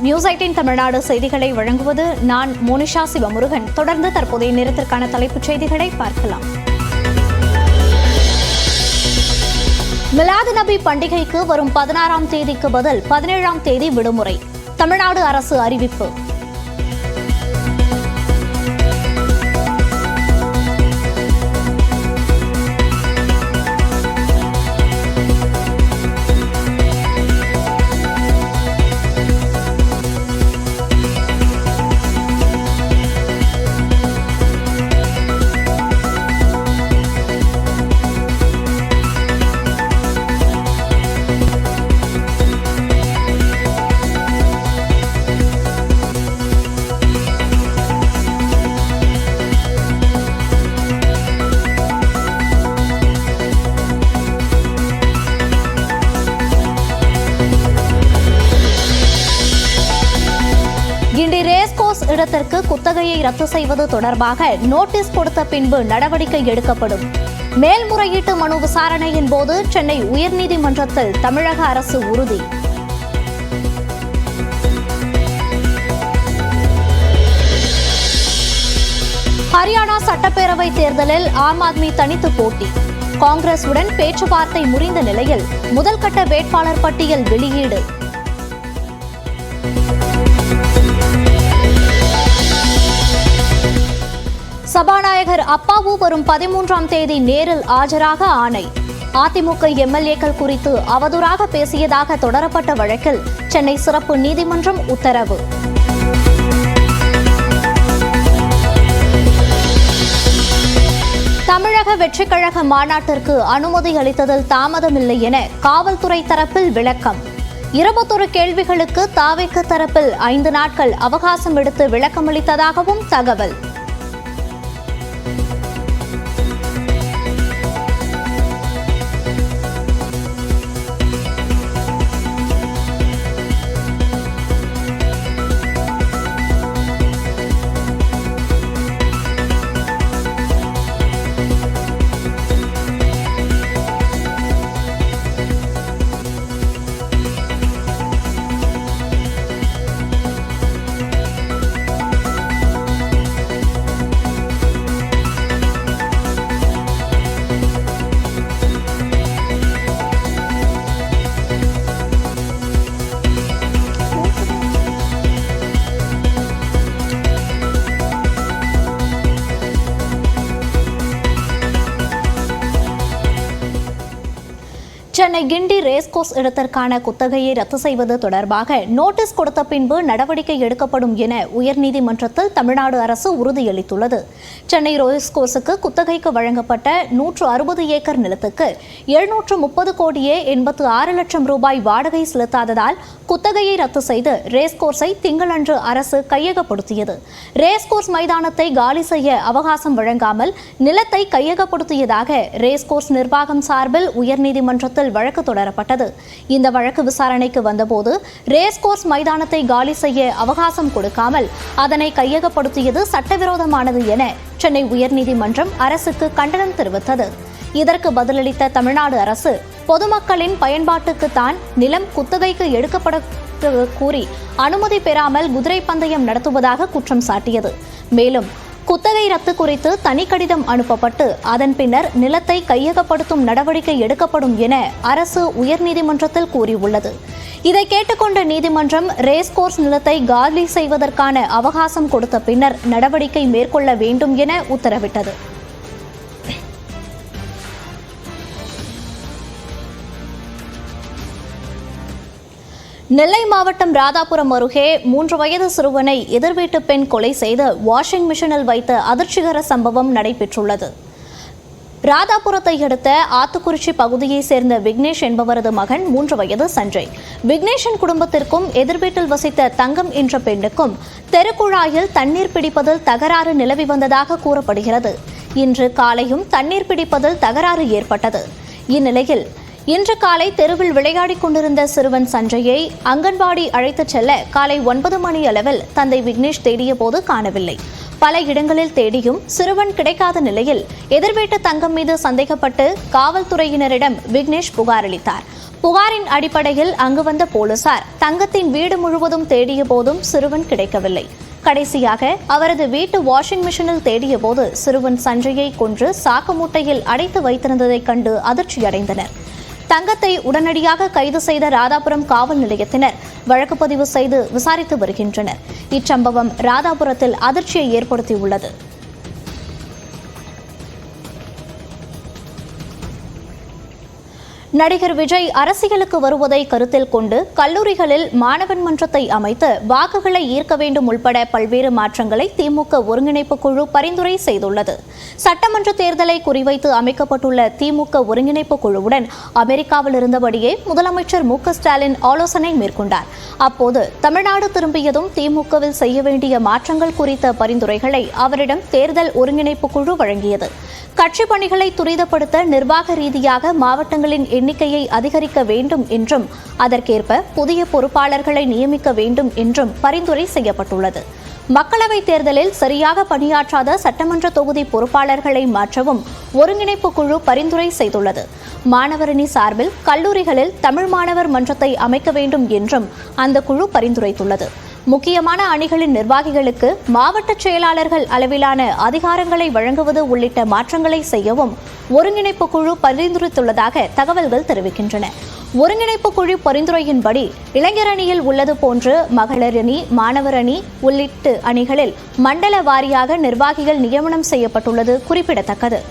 News 18 Tamil Nadu செய்திகளை வழங்குவது நான் மோனிஷா சிவமுருகன். தொடர்ந்து தற்போதைய நேரத்திற்கான தலைப்புச் செய்திகளை பார்க்கலாம். மிலாது நபி பண்டிகைக்கு வரும் 16ஆம் தேதிக்கு பதில் 17ஆம் தேதி விடுமுறை. தமிழ்நாடு அரசு அறிவிப்பு. இடத்திற்கு குத்தகையை ரத்து செய்வது தொடர்பாக நோட்டீஸ் கொடுத்த பின்பு நடவடிக்கை எடுக்கப்படும். மேல்முறையீட்டு மனு விசாரணையின் போது சென்னை உயர்நீதிமன்றத்தில் தமிழக அரசு உறுதி. ஹரியானா சட்டப்பேரவை தேர்தலில் ஆம் ஆத்மி தனித்து போட்டி. காங்கிரசுடன் பேச்சுவார்த்தை முறிந்த நிலையில் முதல்கட்ட வேட்பாளர் பட்டியல் வெளியீடு. சபாநாயகர் அப்பாவு வரும் 13ஆம் தேதி நேரில் ஆஜராக ஆணை. அதிமுக எம்எல்ஏக்கள் குறித்து அவதூறாக பேசியதாக தொடரப்பட்ட வழக்கில் சென்னை சிறப்பு நீதிமன்றம் உத்தரவு. தமிழக வெற்றிக் கழக மாநாட்டிற்கு அனுமதி அளித்ததில் தாமதமில்லை என காவல்துறை தரப்பில் விளக்கம். 21 கேள்விகளுக்கு தாவேக தரப்பில் 5 நாட்கள் அவகாசம் எடுத்து விளக்கமளித்ததாகவும் தகவல். சென்னை கிண்டி ரேஸ்கோர்ஸ் இடத்திற்கான குத்தகையை ரத்து செய்வது தொடர்பாக நோட்டீஸ் கொடுத்த பின்பு நடவடிக்கை எடுக்கப்படும் என உயர்நீதிமன்றத்தில் தமிழ்நாடு அரசு உறுதியளித்துள்ளது. சென்னை ரேஸ்கோர்ஸுக்கு குத்தகைக்கு வழங்கப்பட்ட 160 ஏக்கர் நிலத்துக்கு 730 கோடியே 86 லட்சம் ரூபாய் வாடகை செலுத்தாததால் குத்தகையை ரத்து செய்து ரேஸ்கோர்ஸை திங்களன்று அரசு கையகப்படுத்தியது. ரேஸ்கோர்ஸ் மைதானத்தை காலி செய்ய அவகாசம் வழங்காமல் நிலத்தை கையகப்படுத்தியதாக ரேஸ்கோர்ஸ் நிர்வாகம் சார்பில் உயர்நீதிமன்றத்தில் வழக்கு தொடரப்பட்டது. இந்த வழக்கு விசாரணைக்கு வந்தபோது ரேஸ்கோர்ஸ் மைதானத்தை காலி செய்ய அவகாசம் கொடுக்காமல் அதனை கையகப்படுத்தியது சட்டவிரோதமானது என சென்னை உயர்நீதிமன்றம் அரசுக்கு கண்டனம் தெரிவித்தது. இதற்கு பதிலளித்த தமிழ்நாடு அரசு பொதுமக்களின் பயன்பாட்டுக்கு தான் நிலம் குத்தகைக்கு எடுக்கப்பட கூறி அனுமதி பெறாமல் குதிரை பந்தயம் நடத்துவதாக குற்றம் சாட்டியது. மேலும் குத்தகை ரத்து குறித்து தனி கடிதம் அனுப்பப்பட்டு அதன் பின்னர் நிலத்தை கையகப்படுத்தும் நடவடிக்கை எடுக்கப்படும் என அரசு உயர்நீதிமன்றத்தில் கூறியுள்ளது. இதை கேட்டுக்கொண்ட நீதிமன்றம் ரேஸ்கோர்ஸ் நிலத்தை காலி செய்வதற்கான அவகாசம் கொடுத்த பின்னர் நடவடிக்கை மேற்கொள்ள வேண்டும் என உத்தரவிட்டது. நெல்லை மாவட்டம் ராதாபுரம் அருகே 3 வயது சிறுவனை எதிர்வீட்டு பெண் கொலை செய்து வாஷிங் மிஷினில் வைத்த அதிர்ச்சிகர சம்பவம் நடைபெற்றுள்ளது. ராதாபுரத்தை அடுத்த ஆத்துக்குறிச்சி பகுதியைச் சேர்ந்த விக்னேஷ் என்பவரது மகன் 3 வயது சஞ்சய். விக்னேஷின் குடும்பத்திற்கும் எதிர்வீட்டில் வசித்த தங்கம் என்ற பெண்ணுக்கும் தெருக்குழாயில் தண்ணீர் பிடிப்பதில் தகராறு நிலவி வந்ததாக கூறப்படுகிறது. இன்று காலையும் தண்ணீர் பிடிப்பதில் தகராறு ஏற்பட்டது. இந்நிலையில் இன்று காலை தெருவில் விளையாடிக் கொண்டிருந்த சிறுவன் சஞ்சயை அங்கன்வாடி அழைத்துச் செல்ல காலை 9 மணி அளவில் தந்தை விக்னேஷ் தேடிய போது காணவில்லை. பல இடங்களில் தேடியும் சிறுவன் கிடைக்காத நிலையில் எதிர்வீட்டு தங்கம் மீது சந்தேகப்பட்டு காவல்துறையினரிடம் விக்னேஷ் புகார் அளித்தார். புகாரின் அடிப்படையில் அங்கு வந்த போலீசார் தங்கத்தின் வீடு முழுவதும் தேடிய போதும் சிறுவன் கிடைக்கவில்லை. கடைசியாக அவரது வீட்டு வாஷிங் மிஷினில் தேடிய போது சிறுவன் சஞ்சயை கொன்று சாக்கு மூட்டையில் அடைத்து வைத்திருந்ததைக் கண்டு அதிர்ச்சியடைந்தனர். தங்கத்தை உடனடியாக கைது செய்த ராதாபுரம் காவல் நிலையத்தினர் வழக்கு பதிவு செய்து விசாரித்து வருகின்றனர். இச்சம்பவம் ராதாபுரத்தில் அதிர்ச்சியை ஏற்படுத்தியுள்ளது. நடிகர் விஜய் அரசியலுக்கு வருவதை கருத்தில் கொண்டு கல்லூரிகளில் மாணவன் மன்றத்தை அமைத்து வாக்குகளை ஈர்க்க வேண்டும் உள்பட பல்வேறு மாற்றங்களை திமுக ஒருங்கிணைப்பு குழு பரிந்துரை செய்துள்ளது. சட்டமன்ற தேர்தலை குறிவைத்து அமைக்கப்பட்டுள்ள திமுக ஒருங்கிணைப்பு குழுவுடன் அமெரிக்காவில் இருந்தபடியே முதலமைச்சர் மு.க.ஸ்டாலின் ஆலோசனை மேற்கொண்டார். அப்போது தமிழ்நாடு திரும்பியதும் திமுகவில் செய்ய வேண்டிய மாற்றங்கள் குறித்த பரிந்துரைகளை அவரிடம் தேர்தல் ஒருங்கிணைப்பு குழு வழங்கியது. கட்சி பணிகளை துரிதப்படுத்த நிர்வாக ரீதியாக மாவட்டங்களின் எண்ணிக்கையை அதிகரிக்க வேண்டும் என்றும் அதற்கேற்ப புதிய பொறுப்பாளர்களை நியமிக்க வேண்டும் என்றும் பரிந்துரை செய்யப்பட்டுள்ளது. மக்களவைத் தேர்தலில் சரியாக பணியாற்றாத சட்டமன்ற தொகுதி பொறுப்பாளர்களை மாற்றவும் ஒருங்கிணைப்பு குழு பரிந்துரை செய்துள்ளது. மாணவரணி சார்பில் கல்லூரிகளில் தமிழ் மாணவர் மன்றத்தை அமைக்க வேண்டும் என்றும் அந்த குழு பரிந்துரைத்துள்ளது. முக்கியமான அணிகளின் நிர்வாகிகளுக்கு மாவட்ட செயலாளர்கள் அளவிலான அதிகாரங்களை வழங்குவது உள்ளிட்ட மாற்றங்களை செய்யவும் ஒருங்கிணைப்பு குழு பரிந்துரைத்துள்ளதாக தகவல்கள் தெரிவிக்கின்றன. ஒருங்கிணைப்பு குழு பரிந்துரையின்படி இளைஞர் அணியில் உள்ளது போன்று மகளிர் அணி, மாணவர் அணி உள்ளிட்ட அணிகளில் மண்டல வாரியாக நிர்வாகிகள் நியமனம் செய்யப்பட்டுள்ளது குறிப்பிடத்தக்கது.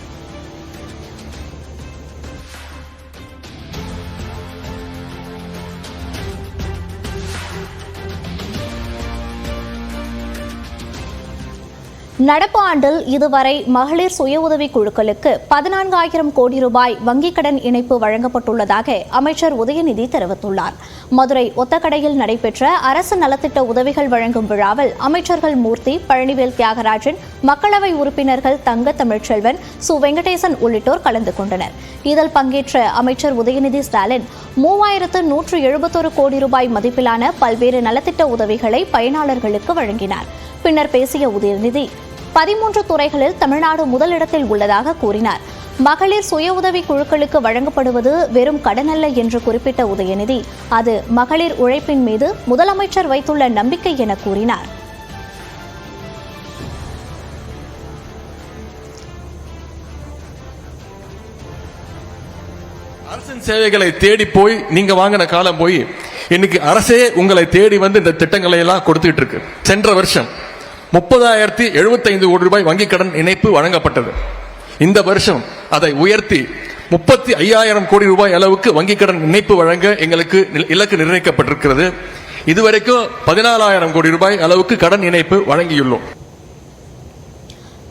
நடப்பு ஆண்டில் இதுவரை மகளிர் சுய உதவிக் குழுக்களுக்கு 14,000 கோடி ரூபாய் வங்கிக் கடன் இணைப்பு வழங்கப்பட்டுள்ளதாக அமைச்சர் உதயநிதி தெரிவித்துள்ளார். மதுரை ஒத்தக்கடையில் நடைபெற்ற அரசு நலத்திட்ட உதவிகள் வழங்கும் விழாவில் அமைச்சர்கள் மூர்த்தி, பழனிவேல் தியாகராஜன், மக்களவை உறுப்பினர்கள் தங்க தமிழ்ச்செல்வன், சு. வெங்கடேசன் உள்ளிட்டோர் கலந்து கொண்டனர். இதில் பங்கேற்ற அமைச்சர் உதயநிதி ஸ்டாலின் 3,171 கோடி ரூபாய் மதிப்பிலான பல்வேறு நலத்திட்ட உதவிகளை பயனாளர்களுக்கு வழங்கினார். பின்னர் பேசிய உதயநிதி 13 துறைகளில் தமிழ்நாடு முதலிடத்தில் உள்ளதாக கூறினார். மகளிர் சுய உதவி குழுக்களுக்கு வழங்கப்படுவது வெறும் கடன் அல்ல என்று குறிப்பிட்ட உதயநிதி அது மகளிர் உழைப்பின் மீது முதலமைச்சர் வைத்துள்ள நம்பிக்கை என கூறினார். அரசின் சேவைகளை தேடி போய் நீங்க வாங்கின காலம் போய் இன்னைக்கு அரசே உங்களை தேடி வந்து இந்த திட்டங்களை எல்லாம் கொடுத்துட்டு இருக்கு. சென்ற வருஷம் 30,075 கோடி ரூபாய் வங்கிக் கடன் இணைப்பு வழங்கப்பட்டது. இந்த வருஷம் அதை உயர்த்தி 35,000 கோடி ரூபாய் அளவுக்கு வங்கிக் கடன் இணைப்பு வழங்க எங்களுக்கு இலக்கு நிர்ணயிக்கப்பட்டிருக்கிறது. இதுவரைக்கும் 14,000 கோடி ரூபாய் அளவுக்கு கடன் இணைப்பு வழங்கியுள்ளோம்.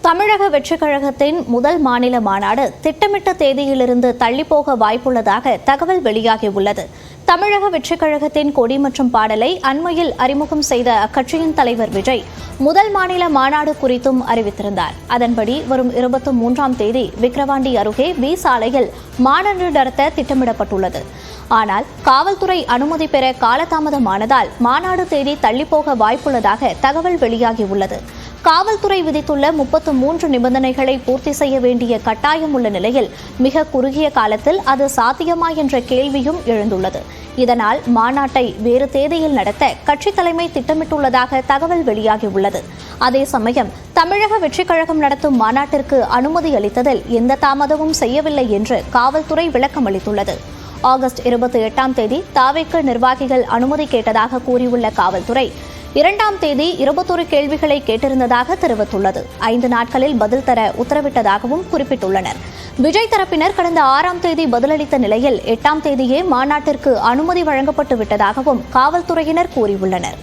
தமிழக வெற்றிக் கழகத்தின் முதல் மாநில மாநாடு திட்டமிட்ட தேதியிலிருந்து தள்ளிப்போக வாய்ப்புள்ளதாக தகவல் வெளியாகியுள்ளது. தமிழக வெற்றிக் கழகத்தின் கொடி மற்றும் பாடலை அண்மையில் அறிமுகம் செய்த அக்கட்சியின் தலைவர் விஜய் முதல் மாநில மாநாடு குறித்தும் அறிவித்திருந்தார். அதன்படி வரும் 23ஆம் தேதி விக்கிரவாண்டி அருகே பி சாலையில் மாநாடு நடத்த திட்டமிடப்பட்டுள்ளது. ஆனால் காவல்துறை அனுமதி பெற காலதாமதமானதால் மாநாடு தேதி தள்ளிப்போக வாய்ப்புள்ளதாக தகவல் வெளியாகியுள்ளது. காவல்துறை விதித்துள்ள 33 நிபந்தனைகளை பூர்த்தி செய்ய வேண்டிய கட்டாயம் உள்ள நிலையில் மிக குறுகிய காலத்தில் அது சாத்தியமா என்ற கேள்வியும் எழுந்துள்ளது. இதனால் மாநாட்டை வேறு தேதியில் நடத்த கட்சி தலைமை திட்டமிட்டுள்ளதாக தகவல் வெளியாகியுள்ளது. அதே சமயம் தமிழக வெற்றிக் கழகம் நடத்தும் மாநாட்டிற்கு அனுமதி அளித்ததில் எந்த தாமதமும் செய்யவில்லை என்று காவல்துறை விளக்கம் அளித்துள்ளது. ஆகஸ்ட் 28ஆம் தேதி தாவேக்கு நிர்வாகிகள் அனுமதி கேட்டதாக கூறியுள்ள காவல்துறை 2ஆம் தேதி 21 கேள்விகளை கேட்டிருந்ததாக தெரிவித்துள்ளது. 5 நாட்களில் பதில் தர உத்தரவிட்டதாகவும் குறிப்பிட்டுள்ளனர். விஜய் தரப்பினர் கடந்த 6ஆம் தேதி பதிலளித்த நிலையில் 8ஆம் தேதியே மாநாட்டிற்கு அனுமதி வழங்கப்பட்டு விட்டதாகவும் காவல்துறையினர் கூறியுள்ளனர்.